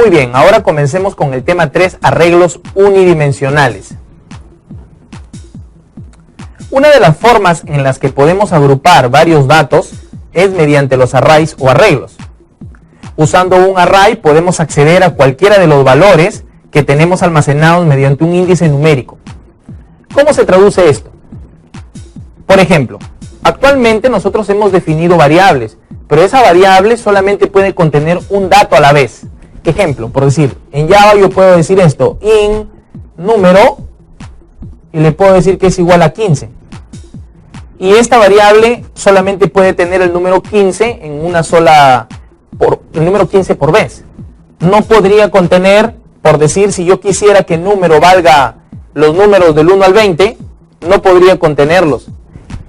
Muy bien, ahora comencemos con el tema 3, arreglos unidimensionales. Una de las formas en las que podemos agrupar varios datos es mediante los arrays o arreglos. Usando un array podemos acceder a cualquiera de los valores que tenemos almacenados mediante un índice numérico. ¿Cómo se traduce esto? Por ejemplo, actualmente nosotros hemos definido variables, pero esa variable solamente puede contener un dato a la vez. Ejemplo, por decir, en Java yo puedo decir esto, int número, y le puedo decir que es igual a 15. Y esta variable solamente puede tener el número 15 en una sola, el número 15 por vez. No podría contener, por decir, si yo quisiera que el número valga los números del 1 al 20, no podría contenerlos.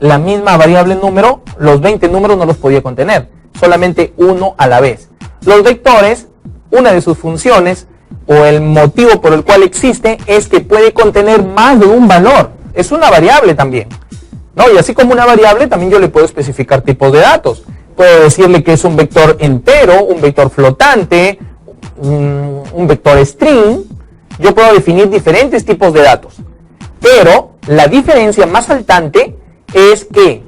La misma variable número, los 20 números no los podía contener, solamente uno a la vez. Los vectores, una de sus funciones o el motivo por el cual existe es que puede contener más de un valor. Es una variable también, ¿no? Y así como una variable, también yo le puedo especificar tipos de datos. Puedo decirle que es un vector entero, un vector flotante, un vector string. Yo puedo definir diferentes tipos de datos. Pero la diferencia más saltante es que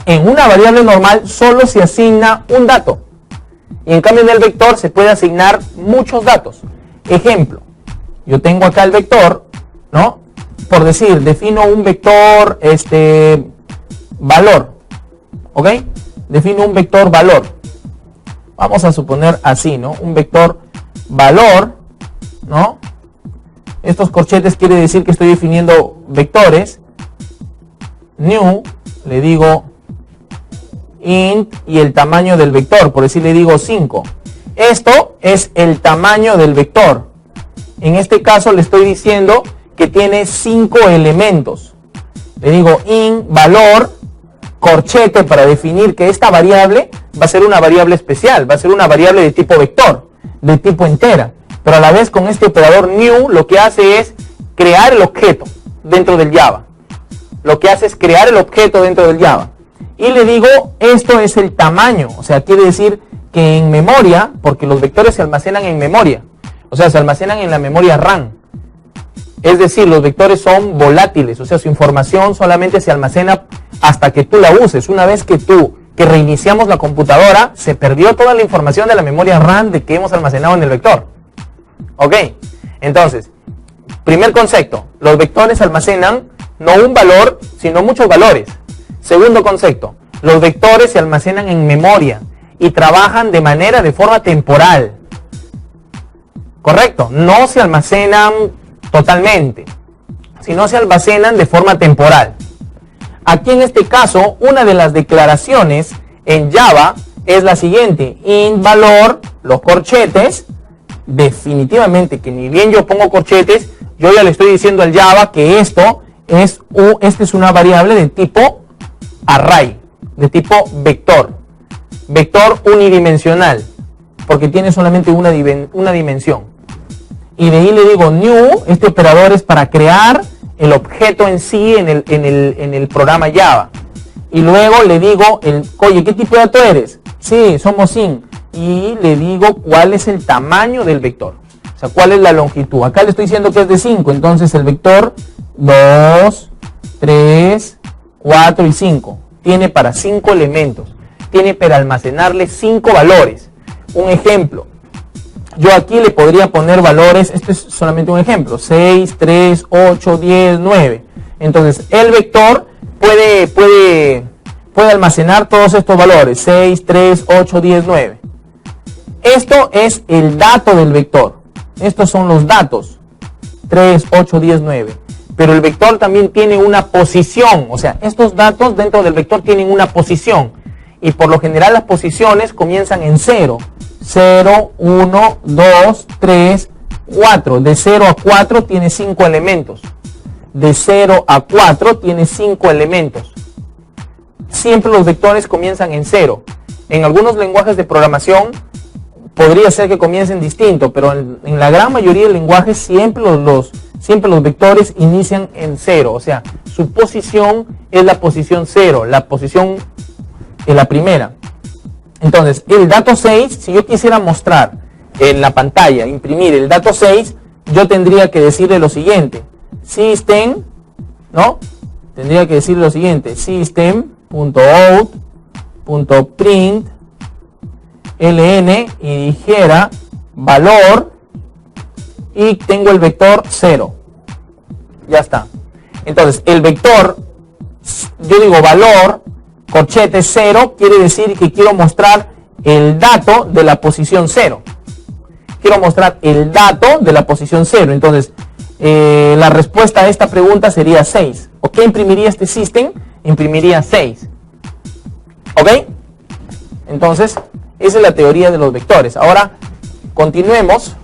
en una variable normal solo se asigna un dato. Y en cambio en el vector se puede asignar muchos datos. Ejemplo, yo tengo acá el vector, ¿no? Por decir, defino un vector valor, ¿ok? Defino un vector valor. Vamos a suponer así, ¿no? Un vector valor, ¿no? Estos corchetes quiere decir que estoy definiendo vectores. New, le digo int y el tamaño del vector, por decir le digo 5. Esto es el tamaño del vector. En este caso le estoy diciendo que tiene 5 elementos. Le digo int valor corchete para definir que esta variable va a ser una variable especial, va a ser una variable de tipo vector, de tipo entera. Pero a la vez con este operador new lo que hace es crear el objeto dentro del Java. Lo que hace es crear el objeto dentro del Java. Y le digo, esto es el tamaño. O sea, quiere decir que en memoria, porque los vectores se almacenan en memoria. O sea, se almacenan en la memoria RAM. Es decir, los vectores son volátiles. O sea, su información solamente se almacena hasta que tú la uses. Una vez que reiniciamos la computadora, se perdió toda la información de la memoria RAM de que hemos almacenado en el vector. ¿Ok? Entonces, primer concepto, los vectores almacenan no un valor, sino muchos valores. Segundo concepto, los vectores se almacenan en memoria y trabajan de forma temporal. ¿Correcto? No se almacenan totalmente, sino se almacenan de forma temporal. Aquí en este caso, una de las declaraciones en Java es la siguiente: int valor, los corchetes. Definitivamente que ni bien yo pongo corchetes, yo ya le estoy diciendo al Java que esta es una variable de tipo array, de tipo vector unidimensional, porque tiene solamente una dimensión. Y de ahí le digo new, este operador es para crear el objeto en sí en el programa Java. Y luego le digo, oye, ¿qué tipo de dato eres? Sí, somos int. Y le digo cuál es el tamaño del vector. O sea, cuál es la longitud. Acá le estoy diciendo que es de 5. Entonces el vector 2, 3, 4 y 5. Tiene para 5 elementos. Tiene para almacenarle 5 valores. Un ejemplo. Yo aquí le podría poner valores. Este es solamente un ejemplo. 6, 3, 8, 10, 9. Entonces el vector puede almacenar todos estos valores. 6, 3, 8, 10, 9. Esto es el dato del vector. Estos son los datos. 3, 8, 10, 9. Pero el vector también tiene una posición. O sea, estos datos dentro del vector tienen una posición. Y por lo general las posiciones comienzan en 0. 0, 1, 2, 3, 4. De 0 a 4 tiene 5 elementos. De 0 a 4 tiene 5 elementos. Siempre los vectores comienzan en 0. En algunos lenguajes de programación podría ser que comiencen distinto, pero en la gran mayoría de lenguajes siempre los vectores inician en 0. O sea, su posición es la posición 0, la posición es la primera. Entonces, el dato 6, si yo quisiera mostrar en la pantalla, imprimir el dato 6, yo tendría que decirle lo siguiente, system, ¿no? Tendría que decirle lo siguiente, system.out.print ln y dijera valor y tengo el vector 0. Ya está. Entonces, el vector, yo digo valor, corchete 0, quiere decir que quiero mostrar el dato de la posición 0. Quiero mostrar el dato de la posición 0. Entonces, la respuesta a esta pregunta sería 6. ¿O qué imprimiría este system? Imprimiría 6. ¿Ok? Entonces, esa es la teoría de los vectores. Ahora, continuemos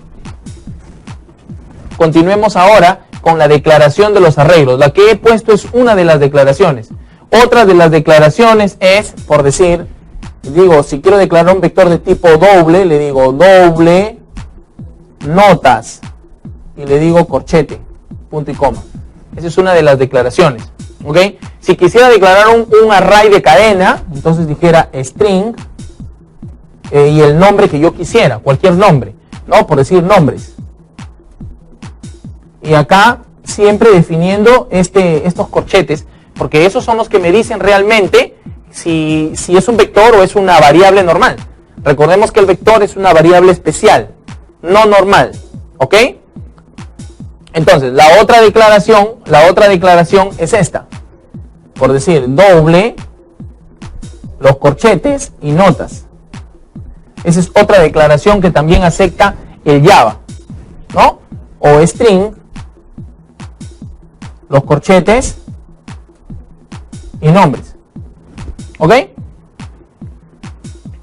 ahora con la declaración de los arreglos. La que he puesto es una de las declaraciones. Otra de las declaraciones es, por decir, digo, si quiero declarar un vector de tipo doble, le digo doble notas y le digo corchete, punto y coma. Esa es una de las declaraciones. ¿Ok? Si quisiera declarar un array de cadena, entonces dijera string y el nombre que yo quisiera, cualquier nombre, ¿no? Por decir nombres. Y acá siempre definiendo estos corchetes, porque esos son los que me dicen realmente si es un vector o es una variable normal. Recordemos que el vector es una variable especial, no normal. ¿Ok? Entonces, la otra declaración es esta. Por decir, doble, los corchetes y notas. Esa es otra declaración que también acepta el Java, ¿no? O string, los corchetes y nombres. ¿Ok?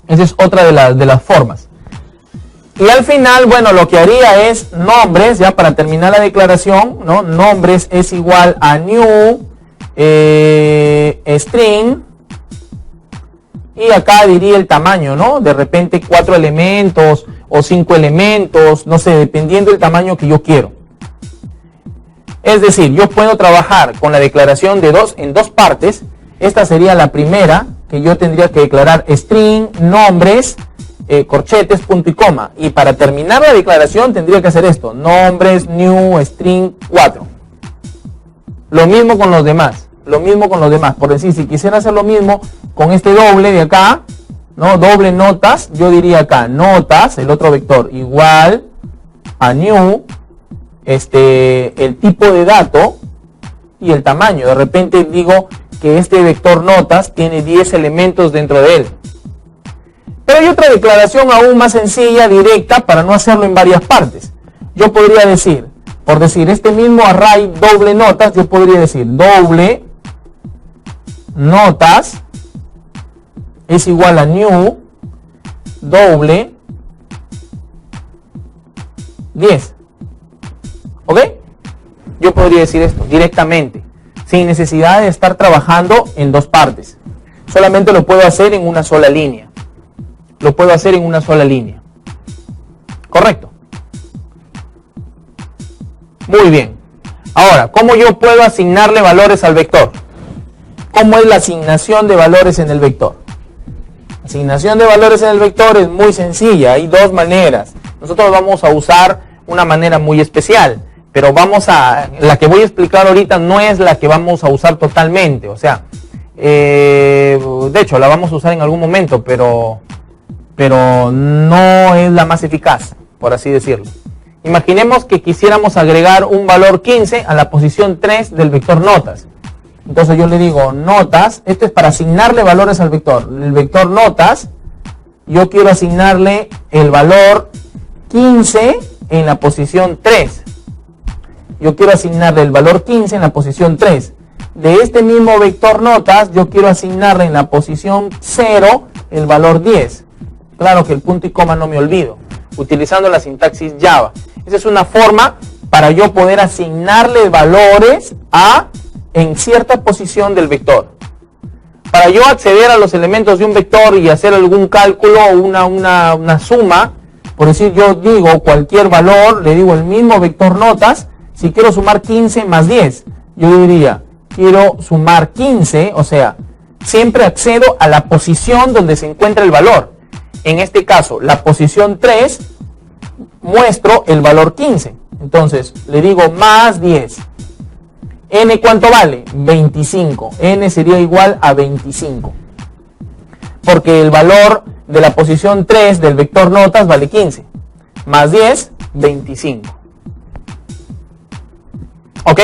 Esa es otra de las formas. Y al final, bueno, lo que haría es nombres, ya para terminar la declaración, ¿no? Nombres es igual a new string, y acá diría el tamaño, ¿no? De repente 4 elementos o 5 elementos, no sé, dependiendo del tamaño que yo quiero. Es decir, yo puedo trabajar con la declaración en dos partes. Esta sería la primera, que yo tendría que declarar string, nombres, corchetes, punto y coma. Y para terminar la declaración tendría que hacer esto, nombres, new, string, 4. Lo mismo con los demás. Por decir, si quisiera hacer lo mismo con este doble de acá, ¿no? Doble notas, yo diría acá, notas, el otro vector, igual a new, el tipo de dato y el tamaño. De repente digo que este vector notas tiene 10 elementos dentro de él. Pero hay otra declaración aún más sencilla, directa, para no hacerlo en varias partes. Yo podría decir, por decir, este mismo array doble notas, yo podría decir doble notas es igual a new doble 10. ¿Ok? Yo podría decir esto directamente, sin necesidad de estar trabajando en dos partes. Solamente lo puedo hacer en una sola línea. ¿Correcto? Muy bien. Ahora, ¿cómo yo puedo asignarle valores al vector? ¿Cómo es la asignación de valores en el vector? Asignación de valores en el vector es muy sencilla, hay dos maneras. Nosotros vamos a usar una manera muy especial, pero la que voy a explicar ahorita no es la que vamos a usar totalmente, o sea, de hecho la vamos a usar en algún momento, pero no es la más eficaz, por así decirlo. Imaginemos que quisiéramos agregar un valor 15 a la posición 3 del vector notas. Entonces yo le digo notas, esto es para asignarle valores al vector. El vector notas, yo quiero asignarle el valor 15 en la posición 3. Yo quiero asignarle el valor 15 en la posición 3. De este mismo vector notas, yo quiero asignarle en la posición 0 el valor 10. Claro que el punto y coma no me olvido, utilizando la sintaxis Java. Esa es una forma para yo poder asignarle valores en cierta posición del vector. Para yo acceder a los elementos de un vector y hacer algún cálculo o una suma, por decir, yo digo cualquier valor, le digo el mismo vector notas, si quiero sumar 15 más 10, yo diría, quiero sumar 15, o sea, siempre accedo a la posición donde se encuentra el valor. En este caso, la posición 3 muestro el valor 15. Entonces le digo más 10. N, ¿cuánto vale? 25. N sería igual a 25. Porque el valor de la posición 3 del vector notas vale 15. Más 10, 25. ¿Ok?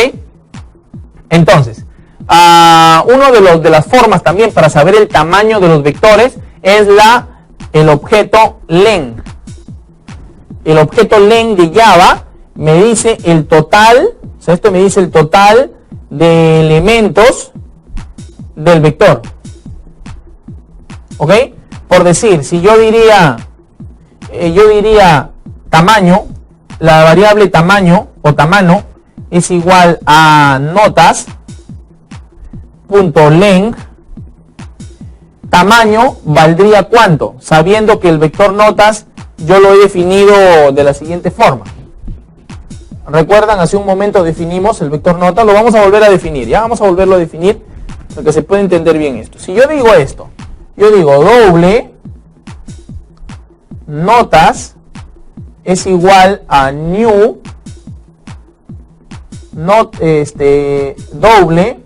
Entonces, uno de las formas también para saber el tamaño de los vectores es el objeto len. El objeto len de Java me dice el total, o sea, esto me dice el total de elementos del vector. ¿Ok? Por decir, si yo diría tamaño, la variable tamaño o tamaño es igual a notas.len, tamaño valdría ¿cuánto? Sabiendo que el vector notas yo lo he definido de la siguiente forma. ¿Recuerdan? Hace un momento definimos el vector notas, lo vamos a volver a definir, ya vamos a volverlo a definir para que se pueda entender bien esto. Si yo digo esto, yo digo doble notas es igual a new doble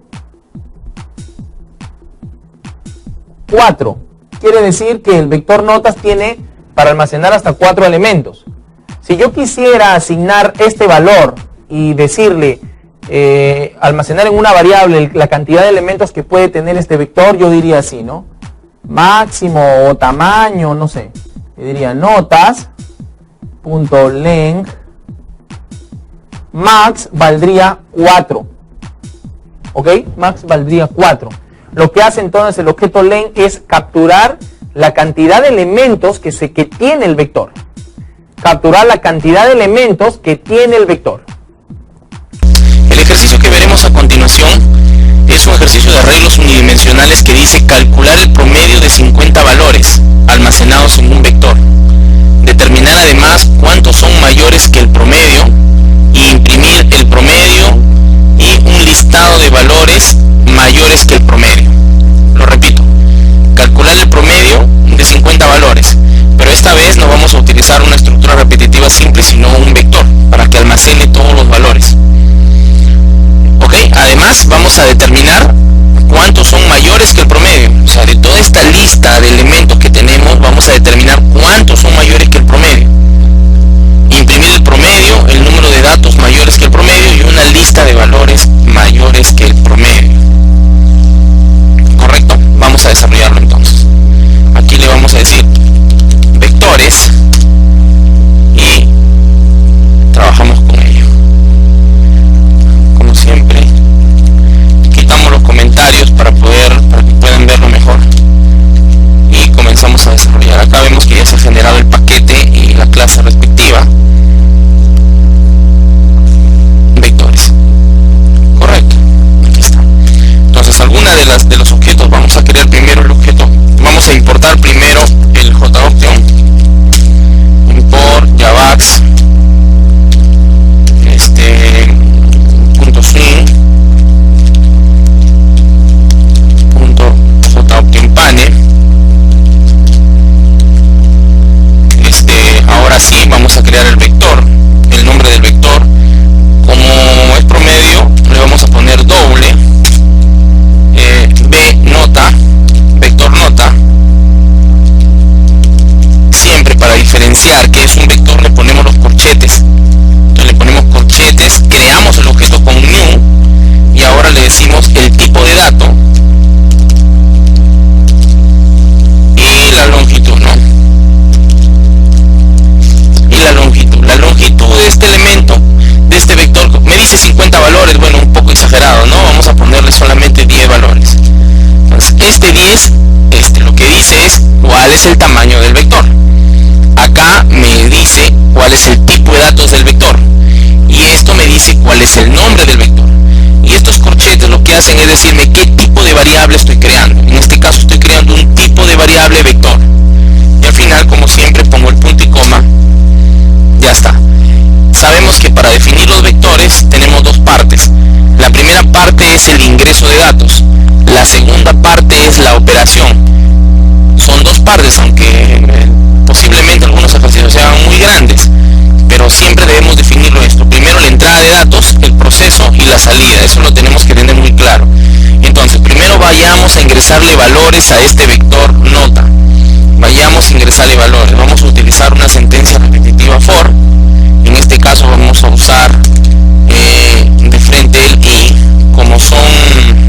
4. Quiere decir que el vector notas tiene para almacenar hasta 4 elementos. Si yo quisiera asignar este valor y decirle almacenar en una variable la cantidad de elementos que puede tener este vector, yo diría así, ¿no? Máximo o tamaño, no sé. Yo diría notas.len max valdría 4. ¿Ok? Max valdría 4. Lo que hace entonces el objeto len es capturar la cantidad de elementos que tiene el vector. Capturar la cantidad de elementos que tiene el vector. El ejercicio que veremos a continuación es un ejercicio de arreglos unidimensionales que dice calcular el promedio de 50 valores almacenados en un vector. Determinar además cuántos son mayores que el promedio y imprimir el promedio y un listado de valores mayores que el promedio. Lo repito, calcular el promedio de 50 valores, pero esta vez no vamos a utilizar una estructura repetitiva simple, sino un vector para que almacene todos los valores. Ok, además vamos a determinar cuántos son mayores que el promedio. O sea, de toda esta lista de elementos que tenemos, vamos a determinar cuántos son mayores que el promedio. Imprimir el promedio, el número de datos mayores que el promedio y una lista de valores mayores que el promedio. ¿Correcto? Vamos a desarrollarlo entonces. Aquí le vamos a decir vectores y trabajamos con ello. Como siempre, quitamos los comentarios para que puedan verlo mejor y comenzamos a desarrollar. Acá vemos que ya se ha generado el paquete y la clase respectiva. Vectores. Correcto. Aquí está. Entonces, alguna de los objetos, vamos a crear primero el objeto. Vamos a importar primero el JOption. Import javax .swing .jOptionPane. Ahora sí vamos a crear el vector. El nombre del vector, como es promedio, le vamos a poner doble b nota, vector nota. Siempre para diferenciar que es un vector le ponemos los corchetes. Entonces le ponemos corchetes, creamos el objeto con new y ahora le decimos el tipo de dato y la longitud, ¿no? Y la longitud de este elemento, de este vector, me dice 50 valores, bueno, un poco exagerado, ¿no? Vamos a ponerle solamente 10 valores. Entonces, este 10, lo que dice es cuál es el tamaño del vector. Acá me dice cuál es el tipo de datos del vector. Y esto me dice cuál es el nombre del vector. Y estos corchetes lo que hacen es decirme qué tipo de variable estoy creando. En este caso estoy creando un tipo de variable vector. Y al final, como siempre, pongo el punto y coma. Ya está. Sabemos que para definir los vectores tenemos dos partes. La primera parte es el ingreso de datos. La segunda parte es la operación. Son dos partes, aunque posiblemente algunos ejercicios sean muy grandes. pero siempre debemos definirlo esto. Primero la entrada de datos, el proceso y la salida. Eso lo tenemos que tener muy claro. Entonces, primero vayamos a ingresarle valores a este vector nota. Vayamos a ingresarle valores. Vamos a utilizar una sentencia repetitiva for. En este caso vamos a usar de frente el i. Como son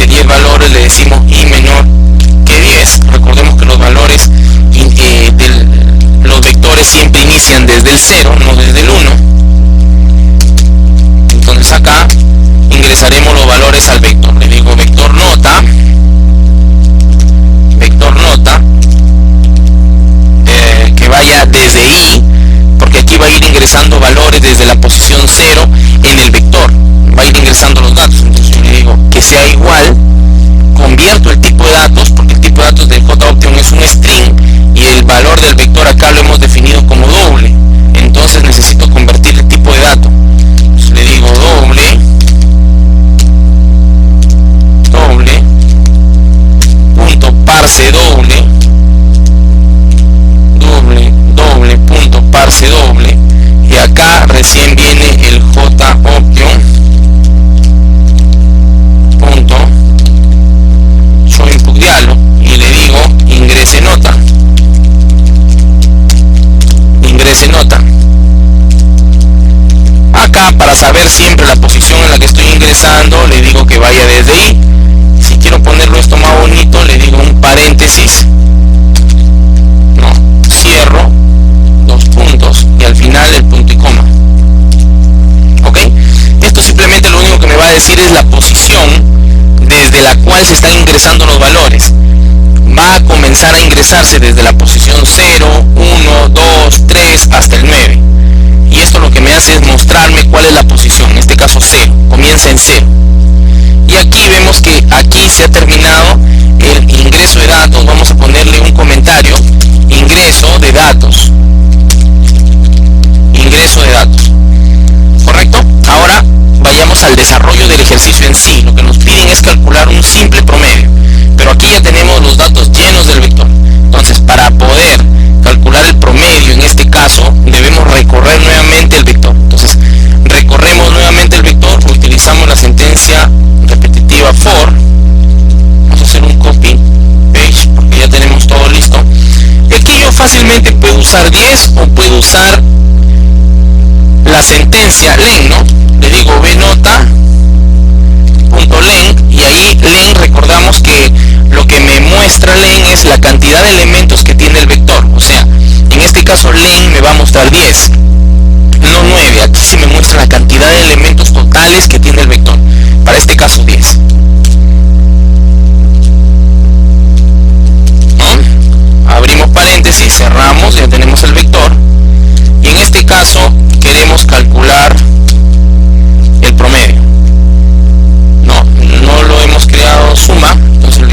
10 valores, le decimos i menor que 10. Recordemos que los valores los vectores siempre inician desde el 0, no desde el 1. Entonces acá ingresaremos los valores al vector. Le digo vector nota que vaya desde i, porque aquí va a ir ingresando valores desde la posición 0 en el vector, va a ir ingresando los datos. Entonces yo le digo que sea igual, convierto el tipo de datos, porque el tipo de datos del JOption es un string y el valor del vector acá lo hemos definido como doble. Entonces necesito convertir el tipo de dato. Entonces le digo doble punto parse doble punto parse doble, y acá recién viene el JOption punto show input dialog y le digo ingrese nota. Acá, para saber siempre la posición en la que estoy ingresando, le digo que vaya desde i. Si quiero ponerlo esto más bonito, le digo un paréntesis, cierro, dos puntos y al final el punto y coma. Ok, esto simplemente lo único que me va a decir es la posición desde la cual se están ingresando los valores. Va a comenzar a ingresarse desde la posición 0, 1, 2, 3 hasta el 9. Y esto lo que me hace es mostrarme cuál es la posición, en este caso 0, comienza en 0. Y aquí vemos que aquí se ha terminado el ingreso de datos. Vamos a ponerle un comentario: ingreso de datos. ¿Correcto? Ahora vayamos al desarrollo del ejercicio en sí. Lo que nos piden es calcular un simple promedio, pero aquí ya tenemos los datos llenos del vector. Entonces, para poder calcular el promedio, en este caso, debemos recorrer nuevamente el vector. Entonces, recorremos nuevamente el vector, utilizamos la sentencia repetitiva for. Vamos a hacer un copy paste porque ya tenemos todo listo. Y aquí yo fácilmente puedo usar 10 o puedo usar la sentencia len, ¿no? Le digo vnota.len y ahí len, recordamos que lo que me muestra len es la cantidad de elementos que tiene el vector. O sea, en este caso len me va a mostrar 10, no 9. Aquí sí me muestra la cantidad de elementos totales que tiene el vector. Para este caso 10. Abrimos paréntesis, cerramos, ya tenemos el vector. Y en este caso queremos calcular el promedio. No lo hemos creado suma, entonces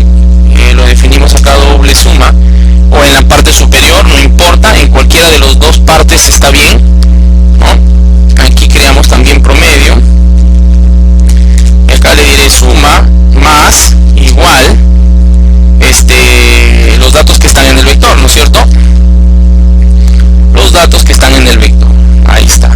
lo definimos acá doble suma, o en la parte superior, no importa, en cualquiera de las dos partes está bien, ¿no? Aquí creamos también promedio, y acá le diré suma más igual los datos que están en el vector, ¿no es cierto? Los datos que están en el vector, ahí está.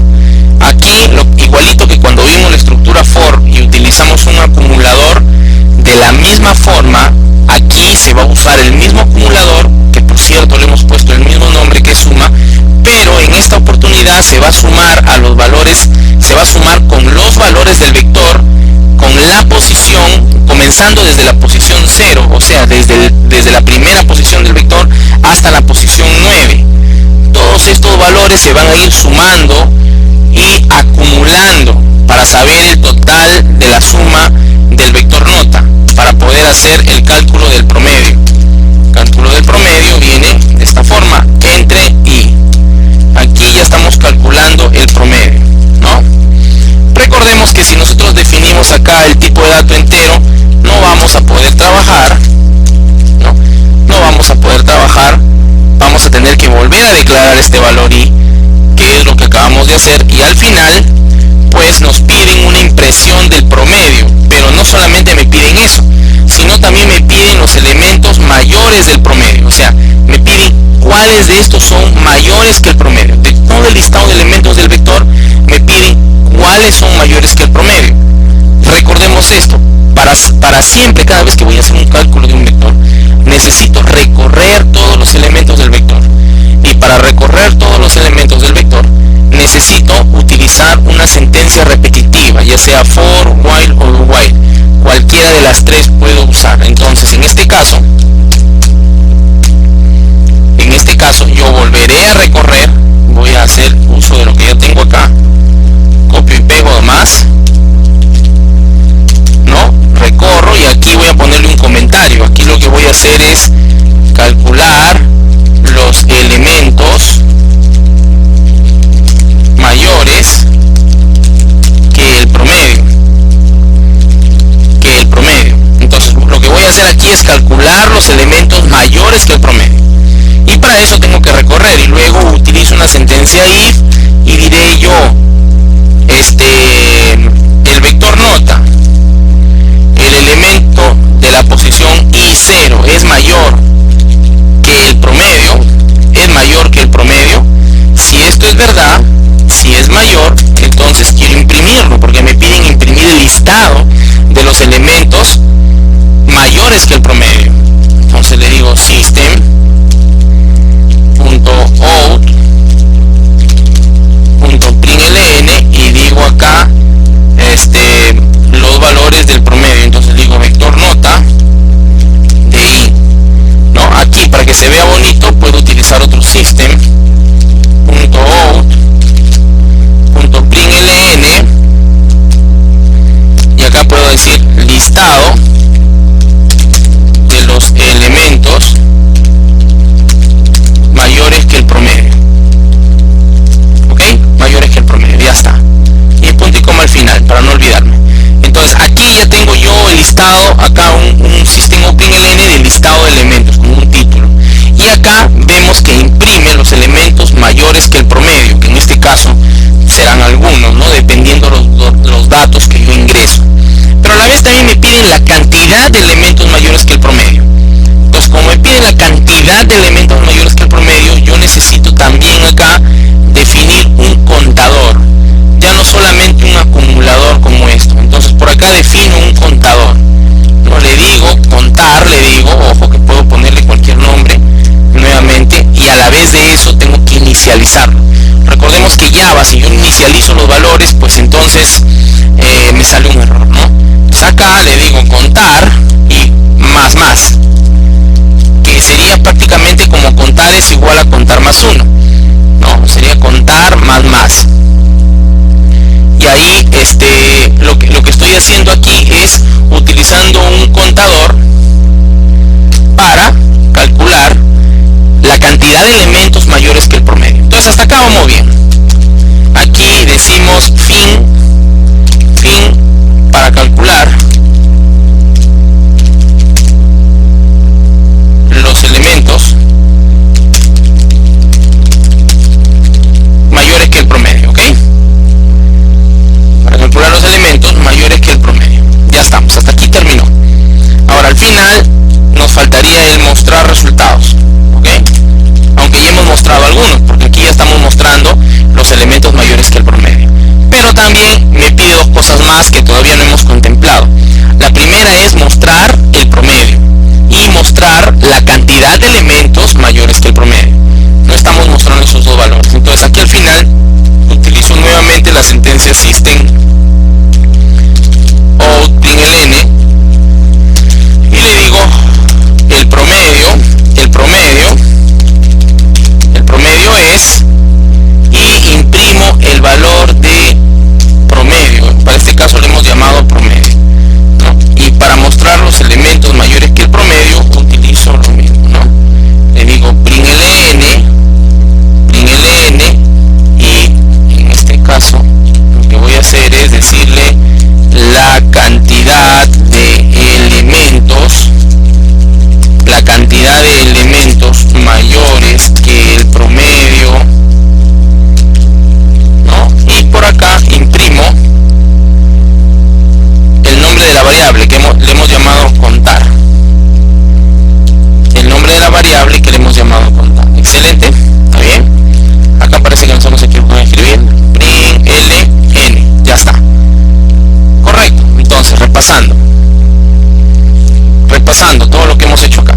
Aquí, igualito que cuando vimos la estructura for y utilizamos un acumulador, de la misma forma, aquí se va a usar el mismo acumulador, que por cierto le hemos puesto el mismo nombre que suma, pero en esta oportunidad se va a sumar a los valores, se va a sumar con los valores del vector, con la posición, comenzando desde la posición 0, o sea, desde la primera posición del vector hasta la posición 9. Todos estos valores se van a ir sumando y acumulando para saber el total de la suma del vector nota, para poder hacer el cálculo del promedio. El cálculo del promedio viene de esta forma, entre i. Aquí ya estamos calculando el promedio, ¿no? Recordemos que si nosotros definimos acá el tipo de dato entero, no vamos a poder trabajar, no vamos a poder trabajar, vamos a tener que volver a declarar este valor i, que es lo que acabamos de hacer, y al final pues nos piden una impresión del promedio, pero no solamente me piden eso, sino también me piden los elementos mayores del promedio, o sea, me piden cuáles de estos son mayores que el promedio, de el listado de elementos del vector, me piden cuáles son mayores que el promedio. Recordemos esto, para siempre, cada vez que voy a hacer un cálculo de un vector, necesito recorrer todos los elementos del vector. Y para recorrer todos los elementos del vector, necesito utilizar una sentencia repetitiva, ya sea for, while o do while. Cualquiera de las tres puedo usar. Entonces, en este caso yo volveré a recorrer, voy a hacer uso de lo que ya tengo acá, copio y pego más, ¿no? Recorro y aquí voy a ponerle un comentario. Aquí lo que voy a hacer es calcular los elementos mayores que el promedio. Entonces lo que voy a hacer aquí es calcular los elementos mayores que el promedio. Y para eso tengo que recorrer y luego utilizo una sentencia if y diré yo, el vector nota, el elemento de la posición i0 es mayor que el promedio, Si esto es verdad, si es mayor, entonces quiero imprimirlo, porque me piden imprimir el listado de los elementos mayores que el promedio. Entonces le digo system.out.println y digo acá los valores del promedio. Entonces digo vector nota de i, ¿no? Aquí, para que se vea bonito, puedo utilizar otro system.out.println y acá puedo decir listado de los elementos mayores que el promedio. ¿Ok? Mayores que el promedio, ya está. Y punto y coma al final, para no olvidarme. Entonces aquí ya tengo yo el listado, acá un system.println del listado de elementos, como un título. Y acá vemos que imprime los elementos mayores que el promedio, que en este caso serán algunos, ¿no? Dependiendo los datos que yo ingreso. Pero a la vez también me piden la cantidad de elementos mayores que el promedio. Entonces, como me piden la cantidad de elementos mayores que el promedio, yo necesito también acá definir un contador, ya no solamente un acumulador como esto. Entonces por acá defino un contador, no le digo contar, le digo, ojo que puedo ponerle cualquier nombre nuevamente, y a la vez de eso tengo que inicializarlo. Recordemos que Java, si yo inicializo los valores, pues entonces me sale un error, ¿no? Pues acá le digo contar y más, que sería prácticamente como contar es igual a contar más 1, ¿no? Sería contar más. Y ahí lo que estoy haciendo aquí es utilizando un contador para calcular la cantidad de elementos mayores que el promedio. Entonces hasta acá vamos bien. Aquí decimos fin para calcular los elementos mayores que el promedio, ¿ok? Para calcular los elementos mayores que el promedio. Ya estamos, hasta aquí terminó. Ahora al final nos faltaría el mostrar resultados, ¿ok? Aunque ya hemos mostrado algunos, porque aquí ya estamos mostrando repasando todo lo que hemos hecho acá.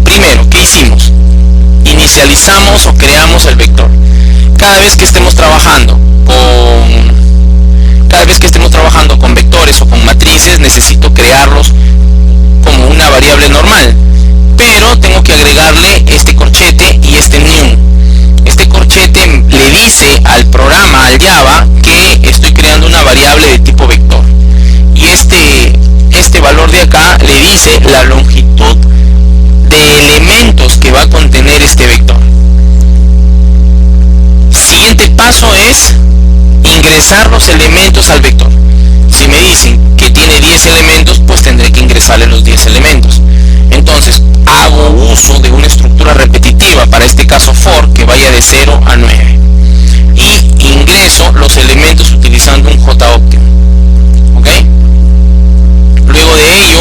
Primero, ¿qué hicimos? Inicializamos o creamos el vector. Cada vez que estemos trabajando con vectores o con matrices, necesito crearlos como una variable normal, pero tengo que agregarle este corchete y este new. Este corchete le dice al programa, al Java, que estoy creando una variable de tipo vector, y este valor de acá le dice la longitud de elementos que va a contener este vector. Siguiente paso es ingresar los elementos al vector. Si me dicen que tiene 10 elementos, pues tendré que ingresarle los 10 elementos. Entonces hago uso de una estructura repetitiva, para este caso for, que vaya de 0 a 9, y ingreso los elementos utilizando un JOptim. ¿Ok? Luego de ello,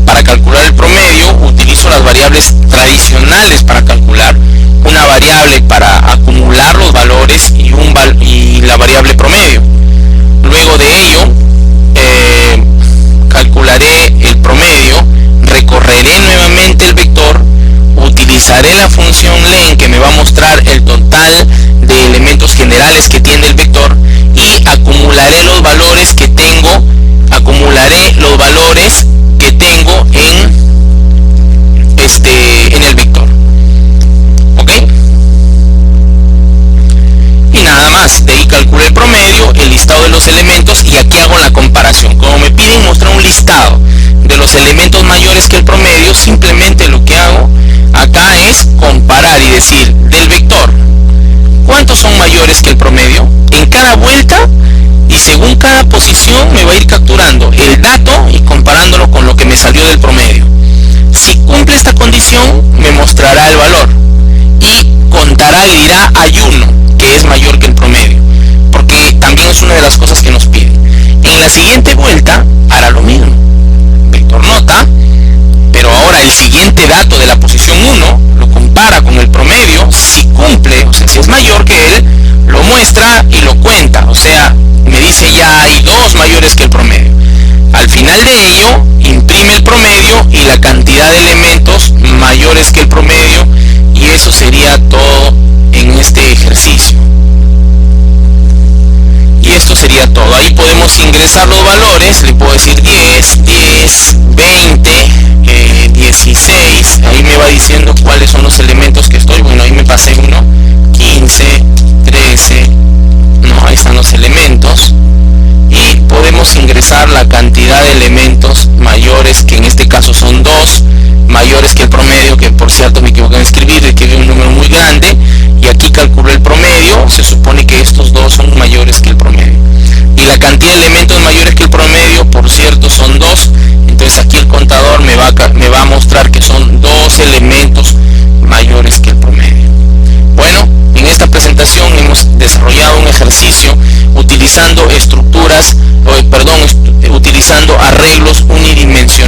para calcular el promedio, utilizo las variables tradicionales para calcular: una variable para acumular los valores y la variable promedio. Luego de ello, calcularé el promedio, recorreré nuevamente el vector, utilizaré la función len, que me va a mostrar el total de elementos generales que tiene el vector, y acumularé los valores que tengo en el vector. ¿Ok? Y nada más. De ahí calculo el promedio, el listado de los elementos, y aquí hago la comparación. Como me piden mostrar un listado de los elementos mayores que el promedio, simplemente lo que hago acá es comparar y decir: del vector, ¿cuántos son mayores que el promedio? En cada vuelta, y según cada posición me va a ir capturando el dato y comparándolo con lo que me salió del promedio. Si cumple esta condición, me mostrará el valor y contará y dirá: hay uno que es mayor que el promedio, porque también es una de las cosas que nos piden. En la siguiente vuelta hará lo mismo, vector nota, pero ahora el siguiente dato de la posición 1 lo compara con el promedio. Si cumple, o sea, si es mayor que él, lo muestra y lo cuenta, o sea, me dice: ya hay 2 mayores que el promedio. Al final de ello, imprime el promedio y la cantidad de elementos mayores que el promedio, y eso sería todo en este ejercicio. Y esto sería todo. Ahí podemos ingresar los valores, le puedo decir 10, 20, 16, ahí me va diciendo cuáles son los elementos que estoy. Bueno, ahí me pasé uno, 15, 13, no, ahí están los elementos. Y podemos ingresar la cantidad de elementos mayores, que en este caso son 2, mayores que el promedio, que por cierto me equivoqué en escribir, escribí un número muy grande, y aquí calculo el promedio. Se supone que estos 2 son mayores que el promedio, y la cantidad de elementos mayores que el promedio, por cierto, son 2. Entonces aquí el contador me va a mostrar que son 2 elementos mayores que el promedio. Bueno, en esta presentación hemos desarrollado un ejercicio utilizando utilizando arreglos unidimensionales.